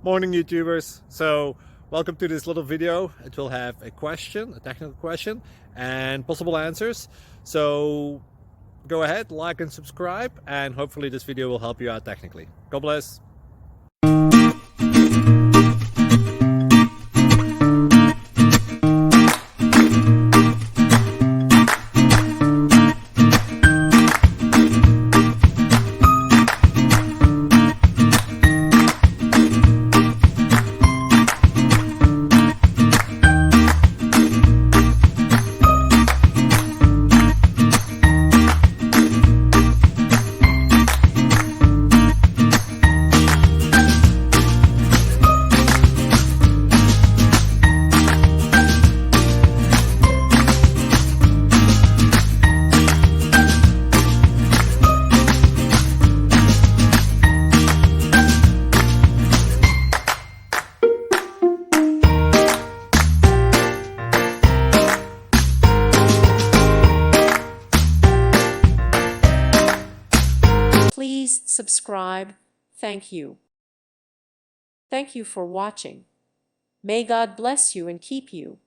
Morning YouTubers. So welcome to this little video. It will have a question, a technical question, and possible answers. So go ahead, like and subscribe, and hopefully this video will help you out technically. God bless. Please subscribe. Thank you. Thank you for watching. May God bless you and keep you.